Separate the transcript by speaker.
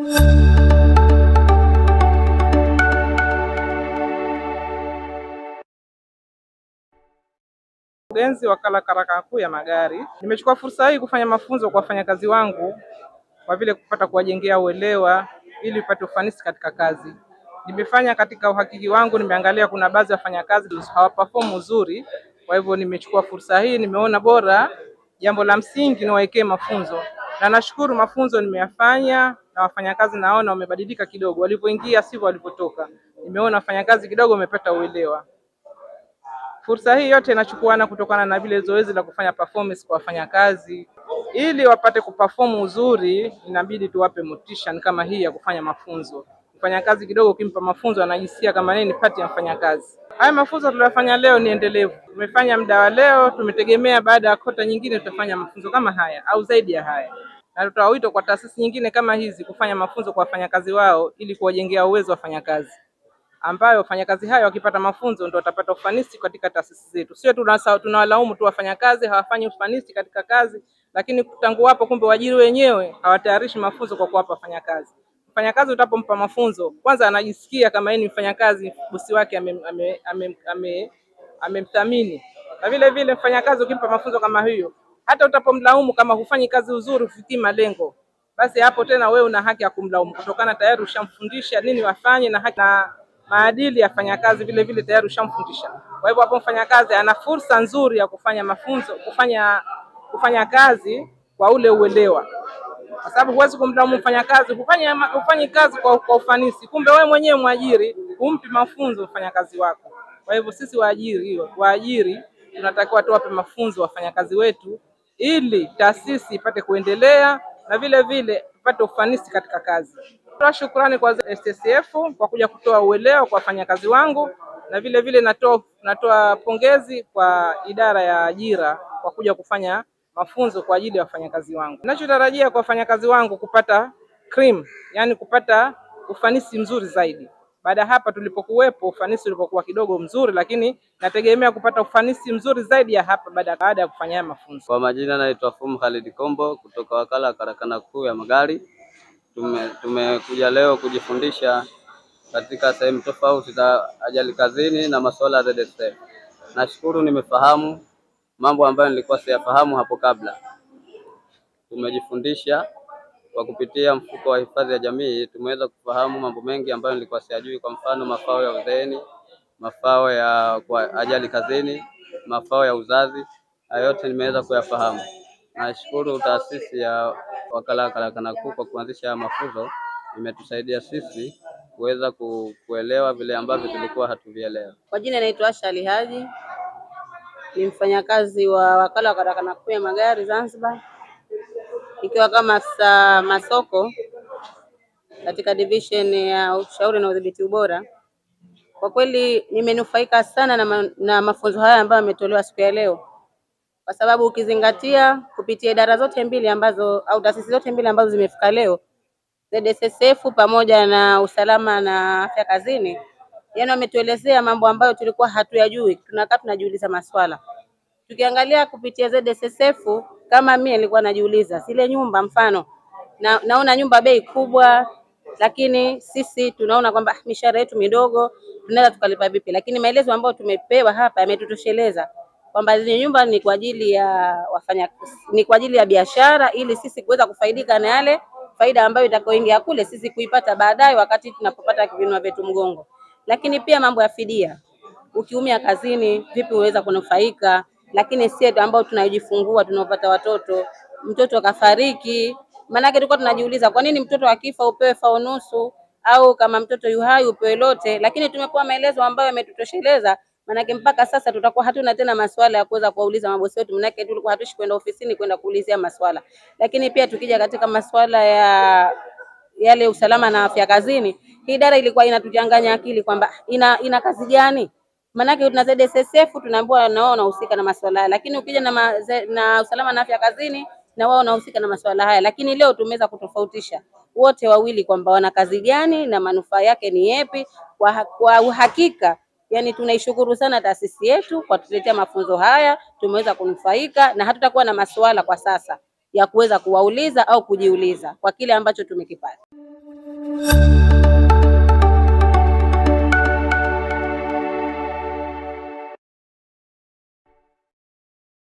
Speaker 1: Mkurugenzi wakala karakana kuu ya magari. Nimechukua fursa hii kufanya mafunzo kwa wafanyakazi wangu kwa vile kupata kuwajengea uelewa ili upate ufanisi katika kazi. Nimefanya katika uhakiki wangu, nimeangalia kuna baadhi ya wafanyakazi hawaperform uzuri, kwa hivyo nimechukua fursa hii, nimeona bora jambo la msingi niwaekee mafunzo. Na nashukuru mafunzo nimeyafanya na wafanyakazi naona wamebadilika kidogo, walipoingia sivyo walipotoka. Nimeona wafanyakazi kidogo wamepata uelewa. Fursa hii yote inachukuana kutokana na vile zoezi la kufanya performance kwa wafanyakazi. Ili wapate kuperform uzuri, inabidi tuwape motivation kama hii ya kufanya mafunzo. Mfanyakazi kidogo ukimpa mafunzo anajisikia kama yeye ni part ya mfanyakazi. Haya mafunzo tuliyofanya leo ni endelevu. Tumefanya muda wa leo, tumetegemea baada ya kota nyingine tutafanya mafunzo kama haya au zaidi ya haya. Na tutatoa wito kwa taasisi nyingine kama hizi kufanya mafunzo kwa wafanyakazi wao ili kuwajengea uwezo wafanyakazi, ambayo wafanyakazi hayo wakipata mafunzo ndio watapata ufanisi katika taasisi zetu. Sio tunawalaumu tu wafanyakazi hawafanyi ufanisi katika kazi, lakini tangu hapo kumbe waajiri wenyewe hawatayarishi mafunzo kwa kuwapa wafanyakazi. Mfanyakazi utapompa mafunzo, kwanza anajisikia kama yeye ni mfanyakazi, bosi wake amemthamini. Na vile vile mfanyakazi ukimpa mafunzo kama hiyo, hata utapomlaumu kama hufanyi kazi uzuri, ufikii malengo, basi hapo tena wewe una haki ya kumlaumu kutokana tayari ushamfundisha nini wafanye na haki na maadili ya fanyakazi vile vile tayari ushamfundisha. Kwa hivyo hapo mfanyakazi ana fursa nzuri ya kufanya mafunzo, kufanya kazi kwa ule uelewa. Kwa sababu huwezi kumlaumu mfanyakazi kufanya kazi kwa ufanisi, kumbe wewe mwenyewe mwajiri humpi mafunzo mfanyakazi wako. Kwa hivyo sisi waajiri tunatakiwa tuwape mafunzo wafanyakazi wetu ili taasisi ipate kuendelea na vile vile tupate ufanisi katika kazi. Natoa shukrani kwa SSF kwa kuja kutoa uelewa kwa wafanyakazi wangu, na vile vile natoa pongezi kwa idara ya ajira kwa kuja kufanya mafunzo kwa ajili ya wafanyakazi wangu. Ninachotarajia kwa wafanyakazi wangu kupata cream, yani kupata ufanisi mzuri zaidi. Baada hapa tulipokuwepo ufanisi ulipokuwa kidogo mzuri, lakini nategemea kupata ufanisi mzuri zaidi ya hapa baada ya kufanya mafunzo.
Speaker 2: Kwa majina naitwa Fumu Khalid Kombo kutoka wakala karakana kuu ya magari. Tumekuja leo kujifundisha katika sehemu tofauti za ajali kazini na masuala ya ZSF. Nashukuru nimefahamu mambo ambayo nilikuwa siyafahamu hapo kabla. Tumejifundisha kwa kupitia mfuko wa hifadhi ya jamii, tumeweza kufahamu mambo mengi ambayo nilikuwa siyajui, kwa mfano mafao ya uzeeni, mafao ya kwa ajali kazini, mafao ya uzazi, hayo yote nimeweza kuyafahamu. Nashukuru taasisi ya wakala karakana kuu kwa kuanzisha mafunzo, imetusaidia sisi kuweza kuelewa vile ambavyo tulikuwa hatuvielewa.
Speaker 3: Kwa jina naitwa Asha Ali Haji, ni mfanyakazi wa wakala karakana kuu ya magari Zanzibar, ikiwa kama masoko katika division ya ushauri na udhibiti ubora. Kwa kweli nimenufaika sana na mafunzo haya ambayo yametolewa siku ya leo, kwa sababu ukizingatia kupitia idara zote mbili ambazo au taasisi zote mbili ambazo zimefika leo, ZSSF pamoja na usalama na afya kazini, yani wametuelezea mambo ambayo tulikuwa hatuyajui, tunakaa tunajiuliza maswala. Tukiangalia kupitia ZSSF, kama mimi nilikuwa najiuliza zile nyumba, mfano naona nyumba bei kubwa, lakini sisi tunaona kwamba mishahara yetu midogo, tunaweza tukalipa vipi? Lakini maelezo ambayo tumepewa hapa yametutosheleza kwamba zile nyumba ni kwa ajili ya biashara, ili sisi kuweza kufaidika na yale faida ambayo itakayoingia kule, sisi kuipata baadaye wakati tunapopata kivinua vyetu mgongo. Lakini pia mambo ya fidia, ukiumia kazini vipi uweza kunufaika? Lakini sisi ambao tunajifungua, tunaopata watoto, mtoto kafariki, maana tulikuwa tunajiuliza kwa nini mtoto akifa upewe fao nusu, au kama mtoto yuhai upewe lote. Lakini tumepewa maelezo ambayo yametutosheleza, maana mpaka sasa tutakuwa hatuna tena maswala ya kuweza kuwauliza mabosi wetu, maana tulikuwa hatushi kwenda ofisini kwenda kuulizia maswala. Lakini pia tukija katika maswala ya yale usalama na afya kazini, hii idara ilikuwa inatuchanganya akili kwamba ina kazi gani? Maana tuna ZSSF tunaambiwa na wao wanahusika na maswala haya, lakini ukija na usalama na afya kazini na wao wanahusika na maswala haya. Lakini leo tumeweza kutofautisha wote wawili kwamba wana kazi gani na manufaa yake ni yapi. Kwa uhakika, yani tunaishukuru sana taasisi yetu kwa kutuletea mafunzo haya, tumeweza kunufaika na hatutakuwa na maswala kwa sasa ya kuweza kuwauliza au kujiuliza kwa kile ambacho tumekipata.
Speaker 4: Zanzibar.